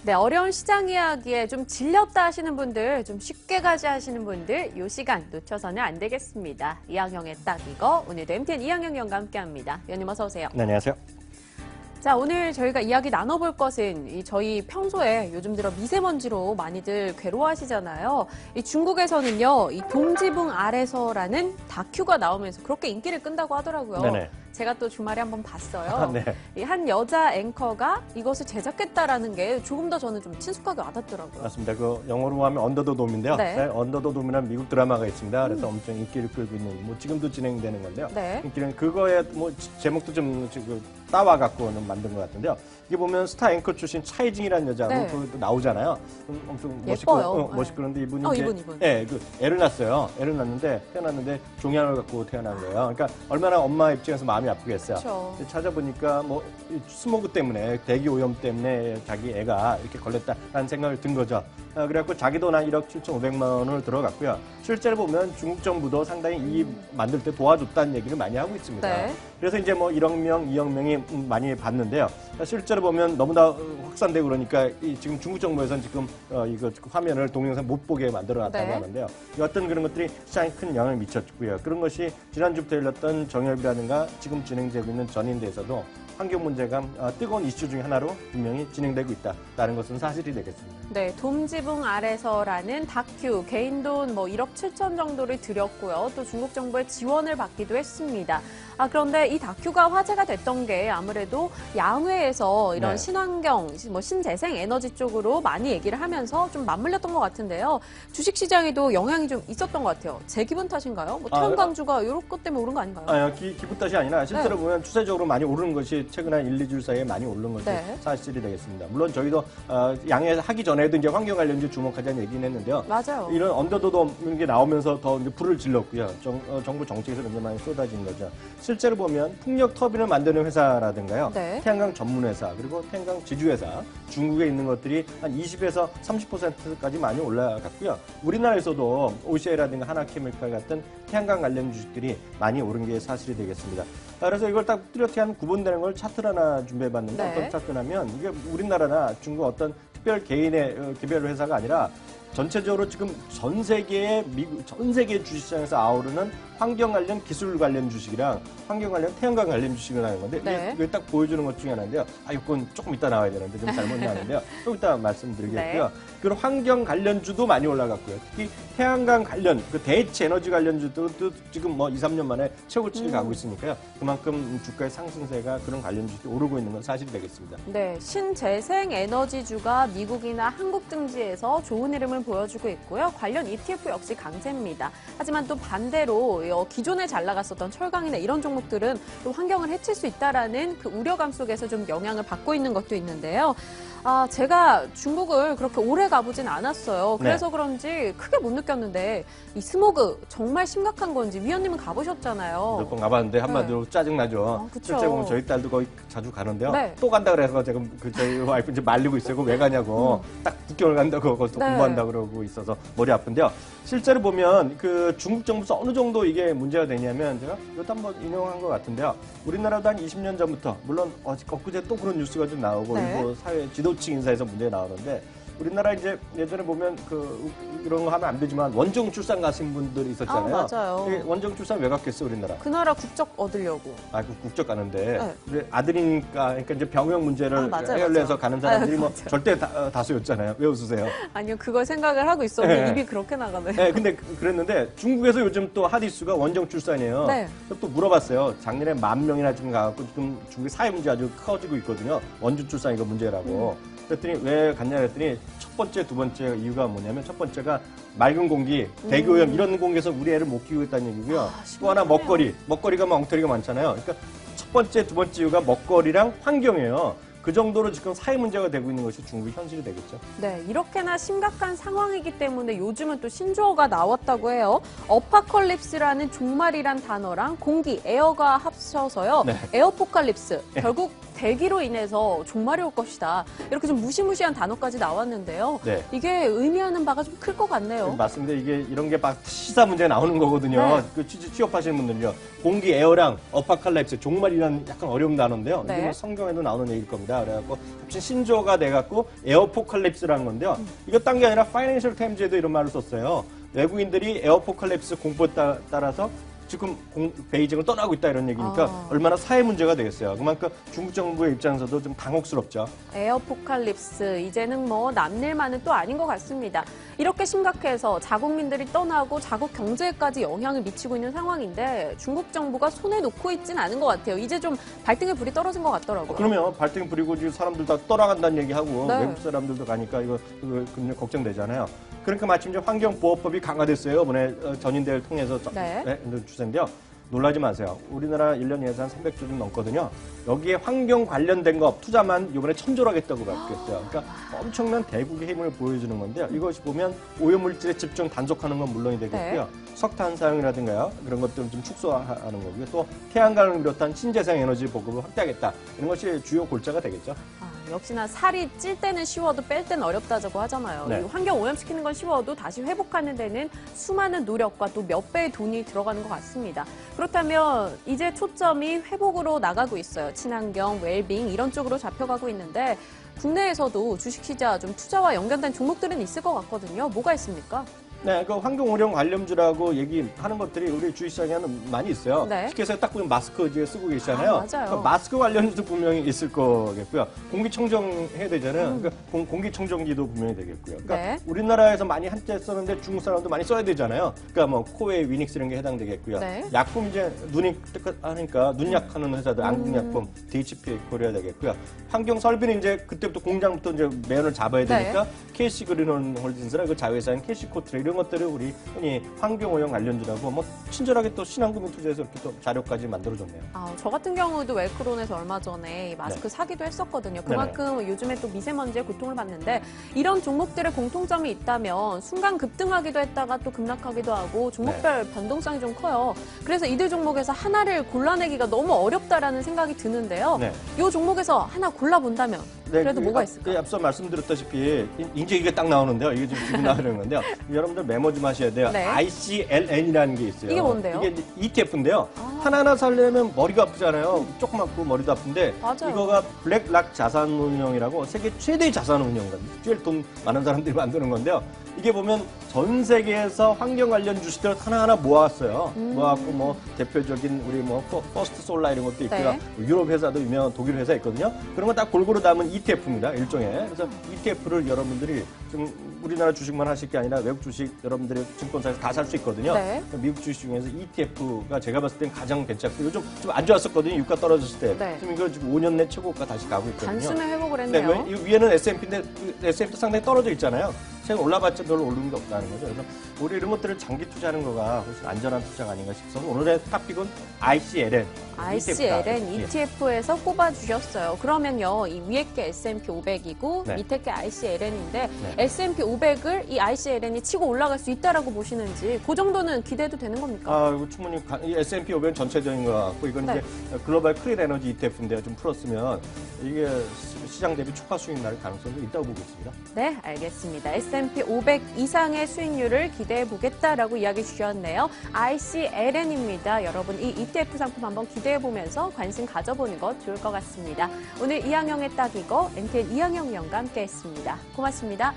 네, 어려운 시장 이야기에 좀 질렸다 하시는 분들, 좀 쉽게 가지 하시는 분들, 이 시간 놓쳐서는 안 되겠습니다. 이항영의 딱 이거, 오늘도 MTN 이항영 위원과 함께합니다. 위원님 어서 오세요. 네, 안녕하세요. 자, 오늘 저희가 이야기 나눠볼 것은 저희 평소에 요즘 들어 미세먼지로 많이들 괴로워하시잖아요. 이 중국에서는요, 이 동지붕 아래서라는 다큐가 나오면서 그렇게 인기를 끈다고 하더라고요. 네네. 제가 또 주말에 한번 봤어요. 네. 이 한 여자 앵커가 이것을 제작했다라는 게 조금 더 저는 좀 친숙하게 와닿더라고요. 맞습니다. 그 영어로 하면 언더 더 돔인데요. 네. 네, 언더 더 돔이라는 미국 드라마가 있습니다. 그래서 엄청 인기를 끌고 있는, 뭐 지금도 진행되는 건데요. 네. 인기는 그거에 뭐 제목도 좀 따와갖고는 만든 것 같은데요. 이게 보면 스타 앵커 출신 차이징이라는 여자하고 네. 그 나오잖아요. 엄청 예뻐요. 멋있고 그런데 이분이 이분. 네, 그 애를 낳았어요. 애를 태어났는데 종양을 갖고 태어난 거예요. 그러니까 얼마나 엄마 입장에서 마음이 아프겠어요. 그렇죠. 찾아보니까 뭐 스모그 때문에 대기 오염 때문에 자기 애가 이렇게 걸렸다라는 생각을 든 거죠. 그래갖고 자기 돈 한 1억 7,500만 원을 들어갔고요. 실제로 보면 중국 정부도 상당히 이 만들 때 도와줬다는 얘기를 많이 하고 있습니다. 네. 그래서 이제 뭐 1억 명, 2억 명이 많이 봤는데요. 실제로 보면 너무나 확산되고 그러니까 지금 중국 정부에서는 지금 이거 화면을 동영상 못 보게 만들어놨다고 네. 하는데요. 어떤 그런 것들이 시장에 큰 영향을 미쳤고요. 그런 것이 지난주부터 열렸던 정협이라든가 지금 진행되고 있는 전인대에서도 환경 문제가 뜨거운 이슈 중에 하나로 분명히 진행되고 있다는 것은 사실이 되겠습니다. 네, 돔지붕 아래서라는 다큐, 개인 돈 뭐 1억 7천 정도를 들였고요. 또 중국 정부의 지원을 받기도 했습니다. 그런데 이 다큐가 화제가 됐던 게 아무래도 양회에서 이런 네. 신환경, 뭐 신재생 에너지 쪽으로 많이 얘기를 하면서 좀 맞물렸던 것 같은데요. 주식시장에도 영향이 좀 있었던 것 같아요. 제 기분 탓인가요? 뭐 태양광주가 이런 것 때문에 오른 거 아닌가요? 아니요, 기분 탓이 아니라 실제로 네. 보면 추세적으로 많이 오르는 것이 최근 한 1, 2주 사이에 많이 오른 것이 네. 사실이 되겠습니다. 물론 저희도 양회 하기 전에도 이제 환경 관련주 주목하자는 얘기는 했는데요. 맞아요. 이런 언더도도 게 나오면서 더 이제 불을 질렀고요. 정부 정책에서 굉장히 많이 쏟아진 거죠. 실제로 보면 풍력 터빈을 만드는 회사라든가요. 네. 태양광 전문 회사 그리고 태양광 지주회사 중국에 있는 것들이 한 20에서 30%까지 많이 올라갔고요. 우리나라에서도 OCI라든가 하나케미칼 같은 태양광 관련 주식들이 많이 오른 게 사실이 되겠습니다. 그래서 이걸 딱 뚜렷이 한 구분되는 걸 차트를 하나 준비해봤는데 네. 어떤 차트냐면 이게 우리나라나 중국 어떤 특별 개인의 개별 회사가 아니라 전체적으로 지금 전 세계 주식시장에서 아우르는 환경 관련 기술 관련 주식이랑 환경 관련 태양광 관련 주식을 하는 건데 네. 이게 딱 보여주는 것 중에 하나인데요. 이건 조금 이따 나와야 되는데 좀 잘못 나왔는데요. 좀 이따 말씀드리겠고요. 네. 그리고 환경 관련주도 많이 올라갔고요. 특히 태양광 관련, 그 대체 에너지 관련주도 지금 뭐 2, 3년 만에 최고치를 가고 있으니까요. 그만큼 주가의 상승세가 그런 관련 주식이 오르고 있는 건 사실이 되겠습니다. 네, 신재생 에너지주가 미국이나 한국 등지에서 좋은 흐름을 보여주고 있고요. 관련 ETF 역시 강세입니다. 하지만 또 반대로 기존에 잘 나갔었던 철강이나 이런 종목들은 또 환경을 해칠 수 있다라는 그 우려감 속에서 좀 영향을 받고 있는 것도 있는데요. 제가 중국을 그렇게 오래 가보진 않았어요. 그래서 네. 그런지 크게 못 느꼈는데 이 스모그 정말 심각한 건지 위원님은 가보셨잖아요. 몇 번 가봤는데 한마디로 짜증나죠. 그쵸. 실제 보면 저희 딸도 거의 자주 가는데요. 네. 또 간다 그래서 지금 저희 와이프 이제 말리고 있어요. 왜 가냐고. 딱 9개월 간다고 거기서 네. 공부한다고 그러고 있어서 머리 아픈데요. 실제로 보면 그 중국 정부에서 어느 정도 이게 문제가 되냐면 제가 이것도 한번 인용한 것 같은데요. 우리나라도 한 20년 전부터 물론 엊그제 또 그런 뉴스가 좀 나오고 네. 일부 사회 지도층 인사에서 문제가 나오는데 우리나라 이제 예전에 보면 이런 거 하면 안 되지만 원정 출산 가신 분들이 있었잖아요. 맞아요. 원정 출산 왜 갔겠어 우리나라? 그 나라 국적 얻으려고. 그 국적 가는데 네. 근데 아들이니까 그러니까 이제 병역 문제를 맞아요, 해결해서 맞아요. 가는 사람들이 뭐 맞아요. 절대 다수였잖아요. 왜 웃으세요? 아니요, 그걸 생각을 하고 있었는데 네. 입이 그렇게 나가네요. 네, 근데 그랬는데 중국에서 요즘 또 핫 이슈가 원정 출산이에요. 네. 또 물어봤어요. 작년에 10,000명이나 지금 가갖고 지금 중국의 사회 문제 아주 커지고 있거든요. 원정 출산 이거 문제라고. 그랬더니 왜 갔냐 그랬더니 첫 번째, 두 번째 이유가 뭐냐면 첫 번째가 맑은 공기, 대기오염 이런 공기에서 우리 애를 못 키우고 있다는 얘기고요. 또 하나 먹거리가 엉터리가 많잖아요. 그러니까 첫 번째, 두 번째 이유가 먹거리랑 환경이에요. 그 정도로 지금 사회 문제가 되고 있는 것이 중국의 현실이 되겠죠. 네, 이렇게나 심각한 상황이기 때문에 요즘은 또 신조어가 나왔다고 해요. 어파컬립스라는 종말이란 단어랑 공기, 에어가 합쳐서요. 네. 에어포칼립스. 결국 대기로 인해서 종말이 올 것이다. 이렇게 좀 무시무시한 단어까지 나왔는데요. 네. 이게 의미하는 바가 좀 클 것 같네요. 맞습니다. 이게 이런 게 막 시사 문제 나오는 거거든요. 네. 그 취업하시는 분들요. 공기, 에어랑 어파칼립스, 종말이라는 약간 어려운 단어인데요. 네. 이게 뭐 성경에도 나오는 얘기일 겁니다. 합니다. 그래갖고 합친 신조어가 돼갖고 에어포칼립스라는 건데요. 이거 딴 게 아니라 파이낸셜 타임즈에도 이런 말을 썼어요. 외국인들이 에어포칼립스 공포에 따라서 지금 베이징을 떠나고 있다 이런 얘기니까 얼마나 사회 문제가 되겠어요. 그만큼 중국 정부의 입장에서도 좀 당혹스럽죠. 에어포칼립스, 이제는 뭐 남일만은 또 아닌 것 같습니다. 이렇게 심각해서 자국민들이 떠나고 자국 경제에까지 영향을 미치고 있는 상황인데 중국 정부가 손에 놓고 있진 않은 것 같아요. 이제 좀 발등에 불이 떨어진 것 같더라고요. 그러면 발등에 불이고 지금 사람들 다 떠나간다는 얘기하고 네. 외국 사람들도 가니까 이거 굉장히 걱정되잖아요. 그러니까 마침 이제 환경보호법이 강화됐어요. 이번에 전인대회를 통해서 주세인데요. 놀라지 마세요. 우리나라 1년 예산 300조 좀 넘거든요. 여기에 환경 관련된 거 투자만 이번에 1,000조로 하겠다고 밝혔어요. 그러니까 엄청난 대국의 힘을 보여주는 건데요. 이것이 보면 오염물질에 집중 단속하는 건 물론이 되겠고요. 석탄 사용이라든가요. 그런 것들은 좀 축소하는 거고요. 또 태양광을 비롯한 신재생 에너지 보급을 확대하겠다. 이런 것이 주요 골자가 되겠죠. 역시나 살이 찔 때는 쉬워도 뺄 때는 어렵다고 하잖아요. 네. 이 환경 오염시키는 건 쉬워도 다시 회복하는 데는 수많은 노력과 또 몇 배의 돈이 들어가는 것 같습니다. 그렇다면 이제 초점이 회복으로 나가고 있어요. 친환경, 웰빙 이런 쪽으로 잡혀가고 있는데 국내에서도 주식시장 좀 투자와 연관된 종목들은 있을 것 같거든요. 뭐가 있습니까? 네, 그 환경오염 관련주라고 얘기하는 것들이 우리 주식시장에는 많이 있어요. 네. 쉽게 해서 딱 보면 마스크 이제 쓰고 계시잖아요. 맞아요. 그러니까 마스크 관련주도 분명히 있을 거겠고요. 공기청정 해야 되잖아요. 그러니까 공기청정기도 분명히 되겠고요. 그러니까 네. 우리나라에서 많이 한때 썼는데 중국 사람도 많이 써야 되잖아요. 그러니까 뭐 코웨이, 위닉스 이런 게 해당되겠고요. 네. 약품 이제 눈이 뜨뜻하니까 눈약하는 회사들, 안국약품, DHP 고려야 되겠고요. 환경 설비는 이제 그때부터 공장부터 이제 매연을 잡아야 되니까 KC 그린온 홀딩스라 그 자회사인 KC코트라 이런 것들을 우리 흔히 환경오염 관련주라고 뭐 친절하게 또 신한금융 투자해서 이렇게 또 자료까지 만들어줬네요. 저 같은 경우도 웰크론에서 얼마 전에 이 마스크 사기도 했었거든요. 그만큼 요즘에 또 미세먼지에 고통을 받는데 이런 종목들의 공통점이 있다면 순간 급등하기도 했다가 또 급락하기도 하고 종목별 변동성이 좀 커요. 그래서 이들 종목에서 하나를 골라내기가 너무 어렵다라는 생각이 드는데요. 이 종목에서 하나 골라본다면 그래도 뭐가 있을까요? 앞서 말씀드렸다시피 이제 이게 딱 나오는데요. 이게 지금 지금 나오는 건데요. 여러분들 메모 좀 하셔야 돼요. 네. ICLN이라는 게 있어요. 이게 뭔데요? 이게 ETF인데요. 하나하나 살려면 머리가 아프잖아요. 조그맣고 머리도 아픈데 맞아요. 이거가 블랙락 자산운용이라고 세계 최대의 자산운용입니다. 제일 돈 많은 사람들이 만드는 건데요. 이게 보면 전 세계에서 환경 관련 주식들을 하나하나 모았어요. 모았고 뭐 대표적인 우리 뭐 퍼스트 솔라 이런 것도 있고요. 네. 유럽 회사도 유명한 독일 회사 있거든요. 그런 거 딱 골고루 담은 ETF입니다. 일종의. 그래서 ETF를 여러분들이 좀 우리나라 주식만 하실 게 아니라 외국 주식 여러분들이 증권사에서 다 살 수 있거든요. 네. 미국 주식 중에서 ETF가 제가 봤을 땐 가장 괜찮고 요즘 좀 안 좋았었거든요. 유가 떨어졌을 때. 네. 지금 이거 지금 5년 내 최고가 다시 가고 있거든요. 단숨에 회복을 네, 했네요. 이 위에는 S&P인데 S&P도 상당히 떨어져 있잖아요. 최근 올라봤자 별로 오르는 게 없다는 거죠. 그래서 우리 이런 것들을 장기 투자하는 거가 훨씬 안전한 투자가 아닌가 싶어서 오늘의 탑픽은 ICLN. ICLN ETF에서 꼽아주셨어요. 그러면요, 이 위에 게 S&P 500이고 네. 밑에 게 ICLN인데 네. S&P 500을 이 ICLN이 치고 올라갈 수 있다라고 보시는지 그 정도는 기대도 되는 겁니까? 이거 충분히 이 S&P 500은 전체적인 것 같고 이건 네. 이제 글로벌 클린 에너지 ETF인데 좀 풀었으면 이게 시장 대비 초과 수익 날 가능성도 있다고 보고 있습니다. 네, 알겠습니다. S&P 500 이상의 수익률을 기대해 보겠다라고 이야기 주셨네요. ICLN입니다. 여러분 이 ETF 상품 한번 기대해 보면서 관심 가져보는 것 좋을 것 같습니다. 오늘 이항영의 딱 이거 NTN 이항영 위원과 함께했습니다. 고맙습니다.